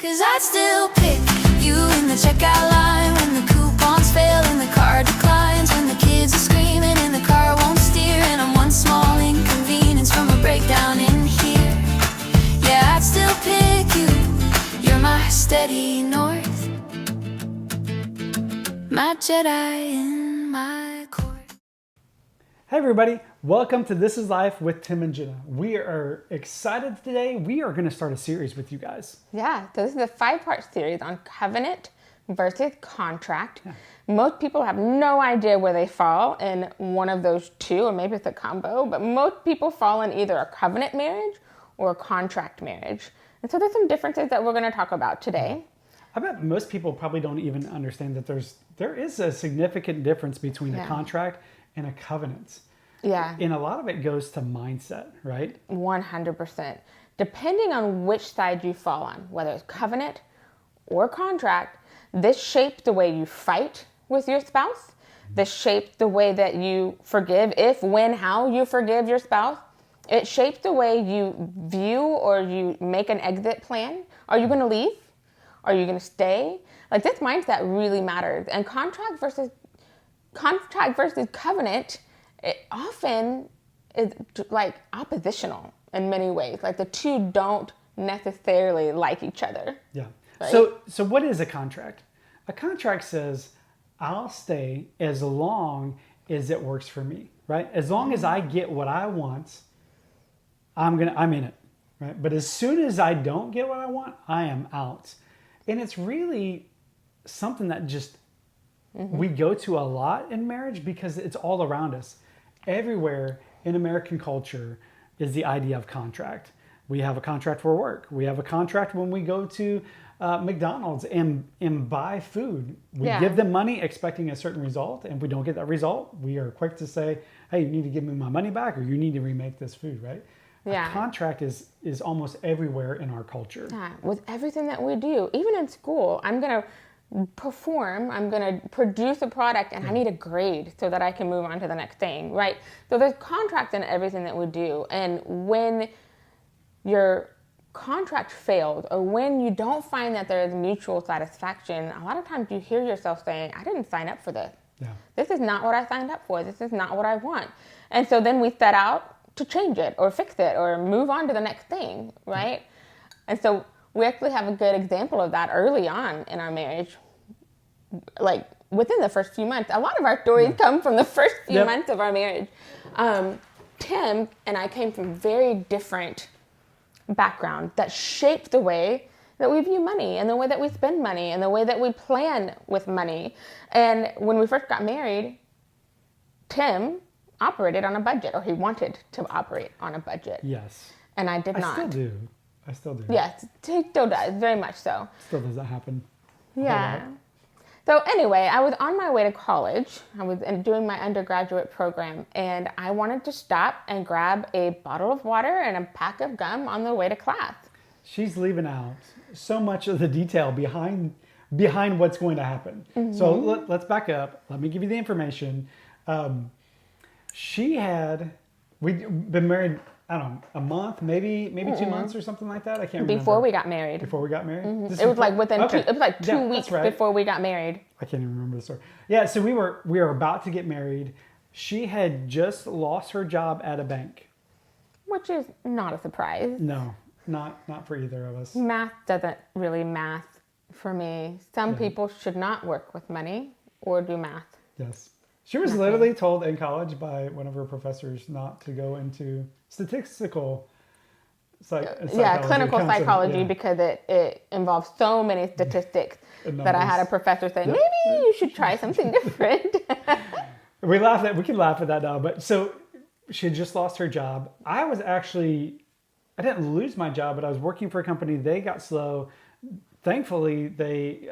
'Cause I'd still pick you in the checkout line when the coupons fail and the card declines, when the kids are screaming and the car won't steer, and I'm one small inconvenience from a breakdown in here. Yeah, I'd still pick you. You're my steady north, my Jedi in my court. Hey everybody, welcome to This is Life with Tim and Jenna. We are excited today. We are going to start a series with you guys. Yeah, so this is a 5-part series on covenant versus contract. Most people have no idea where they fall in one of those two, or maybe it's a combo, but most people fall in either a covenant marriage or a contract marriage. And so there's some differences that we're going to talk about today. I bet most people probably don't even understand that there is a significant difference between a contract and a covenant. Yeah. And a lot of it goes to mindset, right? 100%. Depending on which side you fall on, whether it's covenant or contract, this shapes the way you fight with your spouse. This shapes the way that you forgive, if, when, how you forgive your spouse. It shapes the way you view or you make an exit plan. Are you going to leave? Are you going to stay? Like, this mindset really matters. And contract versus covenant, it often is like oppositional in many ways. Like, the two don't necessarily like each other. Yeah. Right? So what is a contract? A contract says, I'll stay as long as it works for me, right? As long as I get what I want, I'm in it, right? But as soon as I don't get what I want, I am out. And it's really something that just we go to a lot in marriage because it's all around us. Everywhere in American culture is the idea of contract. We have a contract for work. We have a contract when we go to McDonald's and buy food. We give them money expecting a certain result. And if we don't get that result, we are quick to say, hey, you need to give me my money back, or you need to remake this food, right? Yeah. A contract is almost everywhere in our culture. Yeah, with everything that we do. Even in school, I'm going to perform, I'm going to produce a product, and I need a grade so that I can move on to the next thing, right? So there's contract in everything that we do. And when your contract failed, or when you don't find that there is mutual satisfaction, a lot of times you hear yourself saying, I didn't sign up for this. Yeah. This is not what I signed up for. This is not what I want. And so then we set out to change it or fix it or move on to the next thing, right? And so we actually have a good example of that early on in our marriage. Like, within the first few months, a lot of our stories come from the first few months of our marriage. Tim and I came from very different backgrounds that shaped the way that we view money and the way that we spend money and the way that we plan with money. And when we first got married, Tim operated on a budget, or he wanted to operate on a budget. Yes. And I did not. I still do. Yes, he still does, very much so. Still does that happen? Yeah. So anyway, I was on my way to college. I was doing my undergraduate program, and I wanted to stop and grab a bottle of water and a pack of gum on the way to class. She's leaving out so much of the detail behind what's going to happen. So let's back up. Let me give you the information. We'd been married, I don't know, a month, maybe 2 months or something like that. I can't remember. Before we got married. Before we got married? It was like within okay. it was like 2 weeks before we got married. I can't even remember the story. Yeah, so we were about to get married. She had just lost her job at a bank. Which is not a surprise. No, not for either of us. Math doesn't really math for me. Some people should not work with money or do math. Yes. She was literally told in college by one of her professors not to go into statistical psychology. Clinical psychology, because it involves so many statistics that I had a professor say, maybe you should try something different. We can laugh at that now, but so she had just lost her job. I didn't lose my job, but I was working for a company. They got slow. Thankfully, they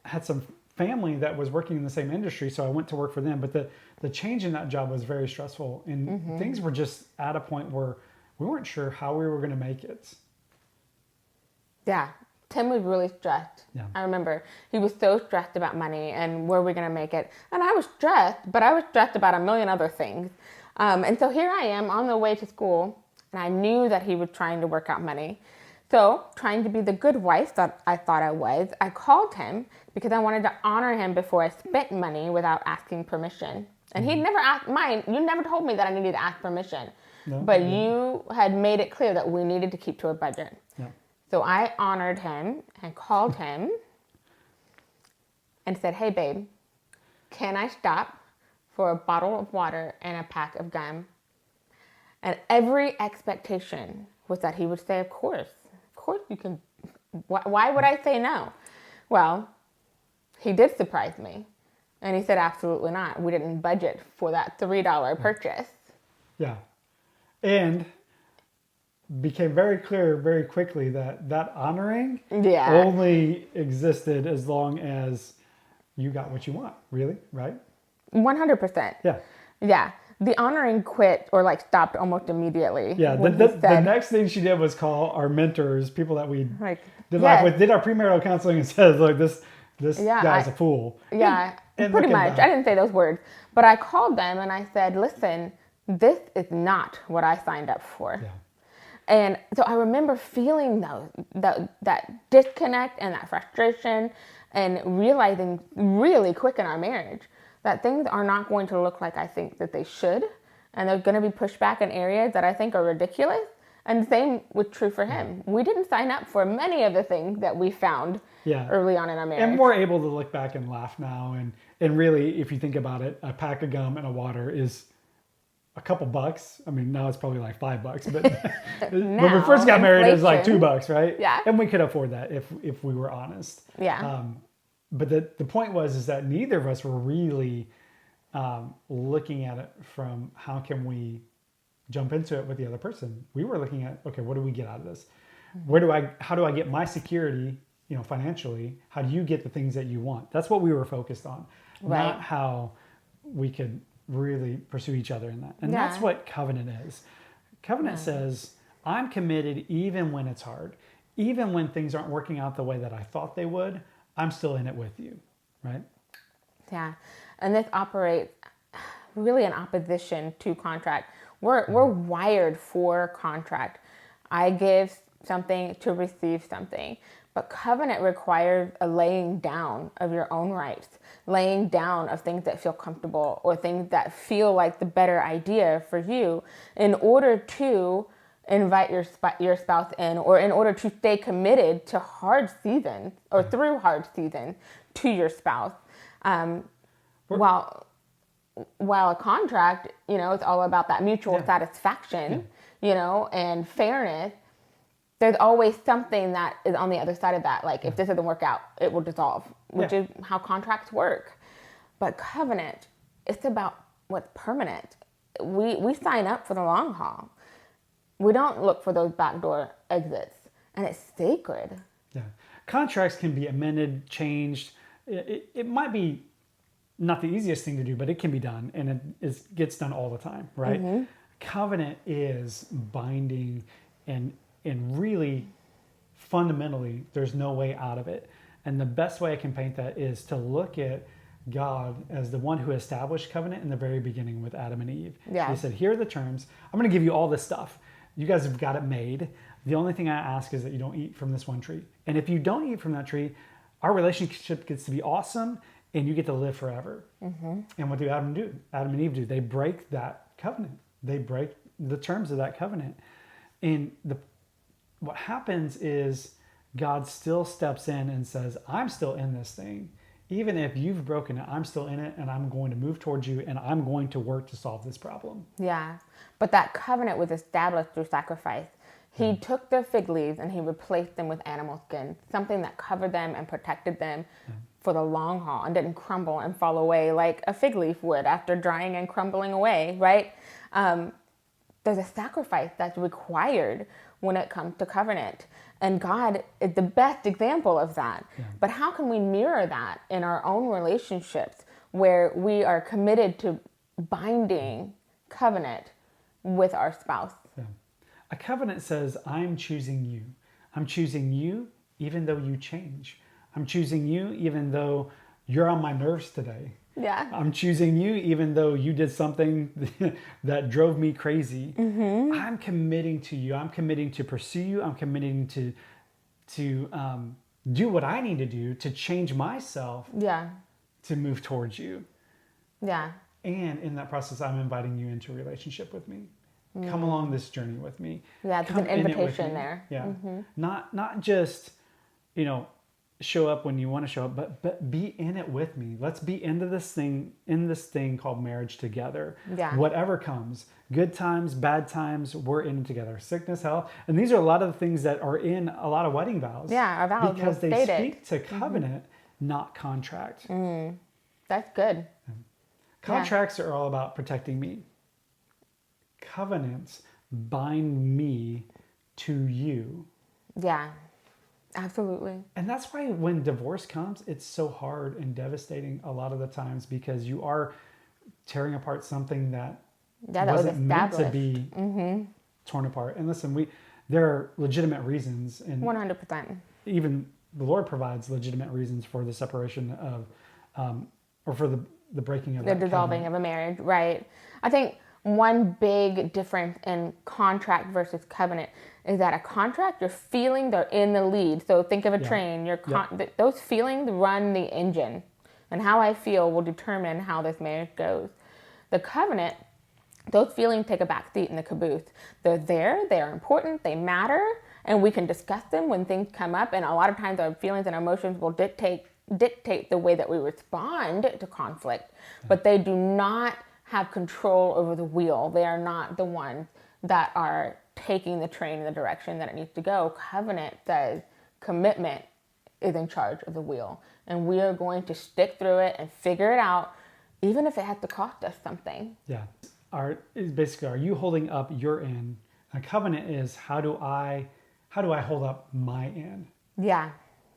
had some family that was working in the same industry, so I went to work for them. But the change in that job was very stressful, and things were just at a point where we weren't sure how we were going to make it. Yeah, Tim was really stressed. Yeah. I remember he was so stressed about money and were we going to make it. And I was stressed, but I was stressed about a million other things. And so here I am on the way to school, and I knew that he was trying to work out money. So, trying to be the good wife that I thought I was, I called him because I wanted to honor him before I spent money without asking permission. And he'd never asked mine. You never told me that I needed to ask permission. No, But I didn't. you had made it clear that we needed to keep to a budget. Yeah. So I honored him and called him and said, "Hey, babe, can I stop for a bottle of water and a pack of gum?" And every expectation was that he would say, of course you can. Why would I say no? Well, he did surprise me. And he said, absolutely not. We didn't budget for that $3 purchase. Yeah. And became very clear very quickly that honoring Yeah. only existed as long as you got what you want, really, right? 100%. Yeah. Yeah. The honoring quit or like stopped almost immediately. Yeah. when The he said, next thing she did was call our mentors, people that we like, did yes. life with, did our premarital counseling and said, look, this Yeah, guy's a fool. Yeah, And pretty looking much. back- I didn't say those words, but I called them and I said, listen, this is not what I signed up for. Yeah. And so I remember feeling that disconnect and that frustration and realizing really quick in our marriage that things are not going to look like I think that they should. And there's going to be pushback in areas that I think are ridiculous. And the same was true for him. We didn't sign up for many of the things that we found Yeah. early on in our marriage. And we're able to look back and laugh now. And really, if you think about it, a pack of gum and a water is a couple bucks. I mean, now it's probably like $5, but when we first got married, it was like inflation. $2, right? Yeah. And we could afford that if we were honest. Yeah. But the point is that neither of us were really looking at it from how can we jump into it with the other person. We were looking at, okay, what do we get out of this? How do I get my security, financially? How do you get the things that you want? That's what we were focused on, Right. not how we could really pursue each other in that. And Yeah. that's what covenant is. Covenant says, I'm committed even when it's hard, even when things aren't working out the way that I thought they would, I'm still in it with you, right? Yeah, and this operates really in opposition to contract. We're wired for contract. I give something to receive something, but covenant requires a laying down of your own rights, laying down of things that feel comfortable or things that feel like the better idea for you in order to invite your spouse in, or in order to stay committed to hard seasons or through hard seasons to your spouse. While a contract, it's all about that mutual satisfaction, and fairness. There's always something that is on the other side of that. Like if this doesn't work out, it will dissolve, which is how contracts work. But covenant, it's about what's permanent. We sign up for the long haul. We don't look for those backdoor exits, and it's sacred. Yeah. Contracts can be amended, changed. It might be not the easiest thing to do, but it can be done, and it gets done all the time, right? Mm-hmm. Covenant is binding, and really fundamentally, there's no way out of it. And the best way I can paint that is to look at God as the one who established covenant in the very beginning with Adam and Eve. Yeah. He said, here are the terms. I'm going to give you all this stuff. You guys have got it made. The only thing I ask is that you don't eat from this one tree. And if you don't eat from that tree, our relationship gets to be awesome and you get to live forever. Mm-hmm. And what do Adam do? Adam and Eve do. They break that covenant. They break the terms of that covenant. And what happens is God still steps in and says, I'm still in this thing. Even if you've broken it, I'm still in it, and I'm going to move towards you, and I'm going to work to solve this problem. Yeah, but that covenant was established through sacrifice. He took the fig leaves and he replaced them with animal skin, something that covered them and protected them for the long haul and didn't crumble and fall away like a fig leaf would after drying and crumbling away, right? There's a sacrifice that's required when it comes to covenant. And God is the best example of that. Yeah. But how can we mirror that in our own relationships where we are committed to binding covenant with our spouse? Yeah. A covenant says, I'm choosing you. I'm choosing you even though you change. I'm choosing you even though you're on my nerves today. Yeah. I'm choosing you even though you did something that drove me crazy. I'm committing to you. I'm committing to pursue you. I'm committing to do what I need to do to change myself Yeah. to move towards you. Yeah. And in that process, I'm inviting you into a relationship with me. Come along this journey with me. Yeah, there's Come an in it with invitation me. there. Yeah. Not just, show up when you want to show up, but be in it with me. Let's be in this thing called marriage together. Yeah. Whatever comes, good times, bad times, we're in it together. Sickness, health. And these are a lot of the things that are in a lot of wedding vows. Yeah, our vows because will they state it. speak to covenant, not contract. That's good. Contracts are all about protecting me. Covenants bind me to you. Yeah. Absolutely. And that's why when divorce comes, it's so hard and devastating a lot of the times because you are tearing apart something that Yeah, that was wasn't meant to established. be torn apart. And listen, there are legitimate reasons, and 100%. even the Lord provides legitimate reasons for the separation of, or for the breaking of The that dissolving covenant. of a marriage, right? I think one big difference in contract versus covenant is that a contract, you're feeling they're in the lead. So think of a Yeah. train. Those feelings run the engine, and how I feel will determine how this marriage goes. The covenant, those feelings take a back seat in the caboose. They're there, they are important, they matter, and we can discuss them when things come up. And a lot of times our feelings and our emotions will dictate the way that we respond to conflict, but they do not have control over the wheel. They are not the ones that are taking the train in the direction that it needs to go. Covenant says commitment is in charge of the wheel, and we are going to stick through it and figure it out, even if it has to cost us something. Yeah. Are you holding up your end? A covenant is how do I hold up my end? Yeah.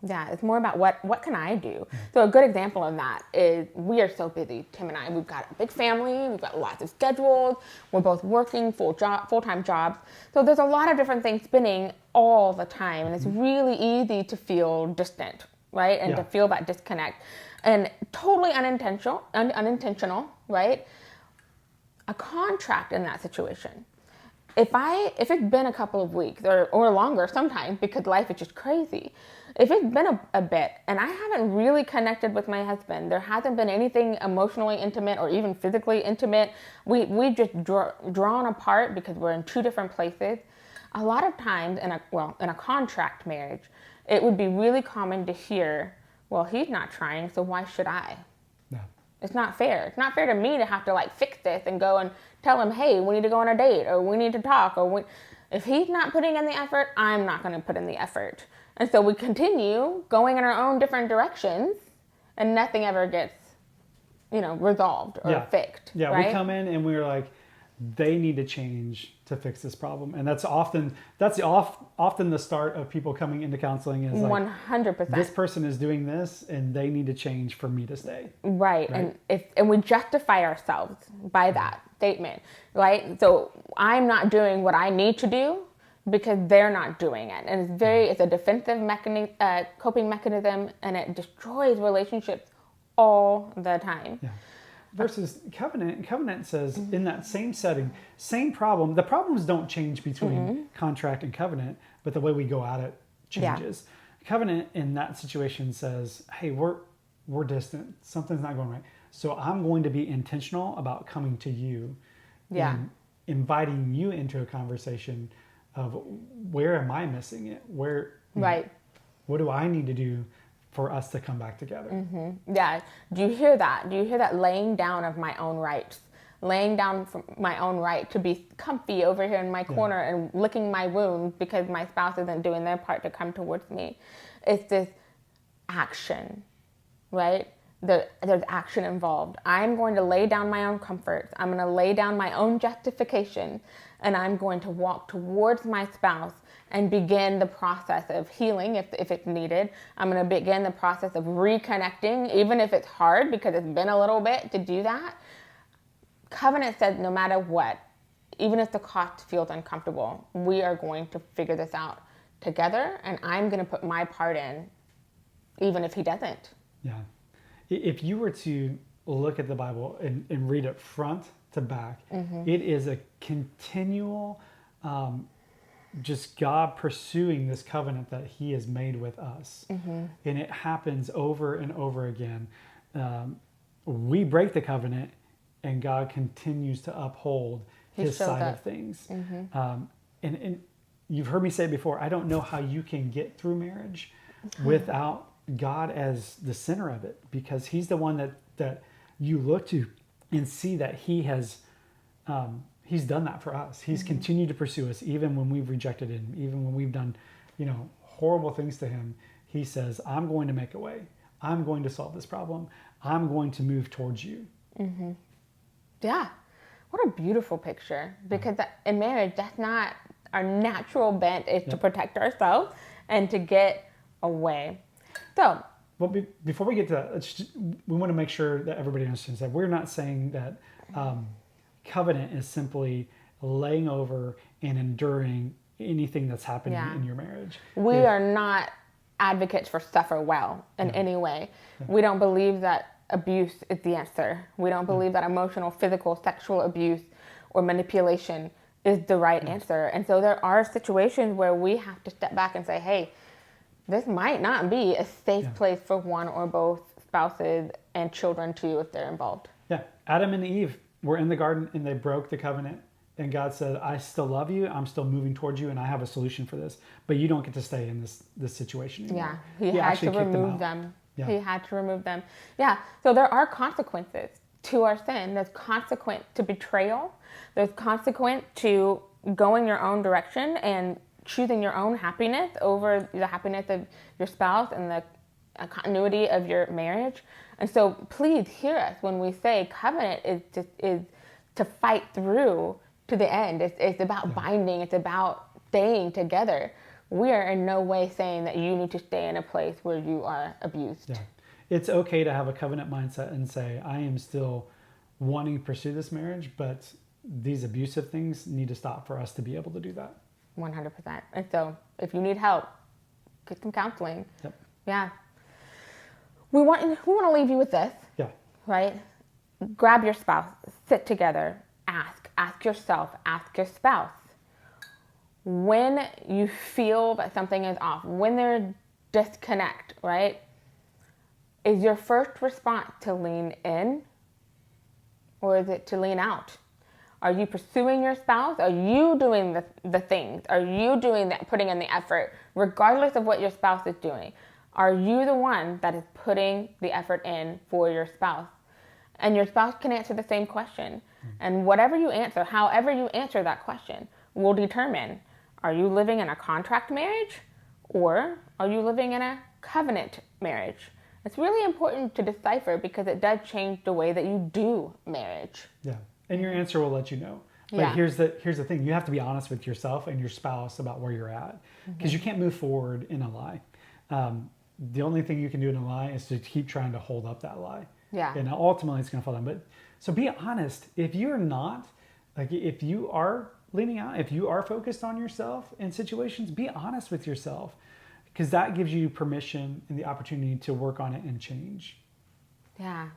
It's more about what can I do? So a good example of that is we are so busy, Tim and I. We've got a big family. We've got lots of schedules. We're both working full-time jobs. So there's a lot of different things spinning all the time. And it's really easy to feel distant, right? And to feel that disconnect. And totally unintentional, right? A contract in that situation. If it's been a couple of weeks or longer sometimes because life is just crazy, if it's been a bit and I haven't really connected with my husband, there hasn't been anything emotionally intimate or even physically intimate, we just drawn apart because we're in two different places. A lot of times in a contract marriage, it would be really common to hear, well, he's not trying, so why should I? Yeah. It's not fair. It's not fair to me to have to fix this and go and tell him, hey, we need to go on a date or we need to talk if he's not putting in the effort, I'm not going to put in the effort. And so we continue going in our own different directions and nothing ever gets, resolved or fixed. Yeah, right? we come in and we're like, they need to change to fix this problem. And that's often the start of people coming into counseling is like 100%. this person is doing this and they need to change for me to stay. Right. And we justify ourselves by that statement, right? So I'm not doing what I need to do because they're not doing it. And it's a defensive coping mechanism, and it destroys relationships all the time. Yeah. Versus covenant says in that same setting, same problem. The problems don't change between contract and covenant, but the way we go at it changes. Yeah. Covenant in that situation says, hey, we're distant. Something's not going right. So I'm going to be intentional about coming to you and inviting you into a conversation of where am I missing it? What do I need to do for us to come back together? Mm-hmm. Yeah. Do you hear that? Do you hear that laying down of my own rights? Laying down for my own right to be comfy over here in my corner and licking my wound because my spouse isn't doing their part to come towards me. It's this action, right? There's action involved. I'm going to lay down my own comforts. I'm going to lay down my own justification, and I'm going to walk towards my spouse and begin the process of healing if it's needed. I'm going to begin the process of reconnecting, even if it's hard because it's been a little bit to do that. Covenant says no matter what, even if the cost feels uncomfortable, we are going to figure this out together, and I'm going to put my part in, even if he doesn't. Yeah. If you were to look at the Bible and read it front to back, it is a continual, just God pursuing this covenant that he has made with us. And it happens over and over again. We break the covenant and God continues to uphold his side of things. And you've heard me say it before, I don't know how you can get through marriage without God as the center of it, because he's the one that you look to and see that he has, he's done that for us. He's continued to pursue us even when we've rejected him, even when we've done, horrible things to him. He says, I'm going to make a way. I'm going to solve this problem. I'm going to move towards you. Yeah. What a beautiful picture, because in marriage, that's not our natural bent, is to protect ourselves and to get away. So, well, before we get to that, we want to make sure that everybody understands that we're not saying that covenant is simply laying over and enduring anything that's happening in your marriage. We are not advocates for suffer well in any way. We don't believe that abuse is the answer. We don't believe that emotional, physical, sexual abuse or manipulation is the right answer. And so there are situations where we have to step back and say, hey, this might not be a safe place for one or both spouses and children too, if they're involved. Yeah. Adam and Eve were in the garden and they broke the covenant. And God said, I still love you. I'm still moving towards you. And I have a solution for this. But you don't get to stay in this situation anymore. Yeah. He had to remove them. Yeah. He had to remove them. Yeah. So there are consequences to our sin. There's consequence to betrayal. There's consequence to going your own direction and choosing your own happiness over the happiness of your spouse and the continuity of your marriage. And so please hear us when we say covenant is to fight through to the end. It's about binding. It's about staying together. We are in no way saying that you need to stay in a place where you are abused. Yeah. It's okay to have a covenant mindset and say, I am still wanting to pursue this marriage, but these abusive things need to stop for us to be able to do that. 100%. And so if you need help, get some counseling. Yep. Yeah. We want to leave you with this. Yeah. Right? Grab your spouse, sit together, ask yourself, ask your spouse. When you feel that something is off, when there's disconnect, right? Is your first response to lean in or is it to lean out? Are you pursuing your spouse? Are you doing the things? Are you doing that, putting in the effort, regardless of what your spouse is doing? Are you the one that is putting the effort in for your spouse? And your spouse can answer the same question. And whatever you answer, however you answer that question, will determine, are you living in a contract marriage or are you living in a covenant marriage? It's really important to decipher because it does change the way that you do marriage. Yeah. And your answer will let you know. But here's the thing. You have to be honest with yourself and your spouse about where you're at, because you can't move forward in a lie. The only thing you can do in a lie is to keep trying to hold up that lie. Yeah. And ultimately it's going to fall down. But so be honest. If you're not, if you are leaning out, if you are focused on yourself in situations, be honest with yourself, because that gives you permission and the opportunity to work on it and change. Yeah,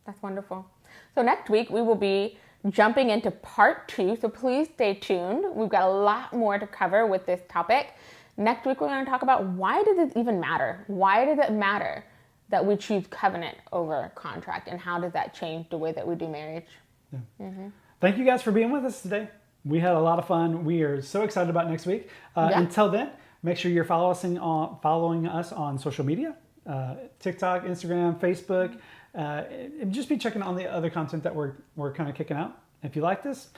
that's wonderful. So next week we will be jumping into part 2. So please stay tuned. We've got a lot more to cover with this topic. Next week we're going to talk about, why does it even matter? Why does it matter that we choose covenant over contract, and how does that change the way that we do marriage? Yeah. Thank you guys for being with us today. We had a lot of fun. We are so excited about next week. Until then, make sure you're following us on social media, TikTok, Instagram, Facebook, and just be checking on the other content that we're kind of kicking out. If you like this,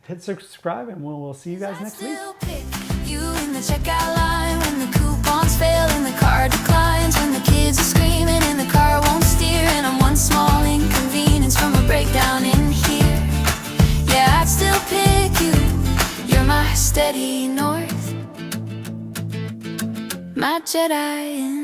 hit subscribe, and we'll see you guys next week. Pick you in the checkout line when the coupons fail and the card declines, when the kids are screaming and the car won't steer, and I'm one small inconvenience from a breakdown in here. Yeah, I'd still pick you. You're my steady north, my Jedi.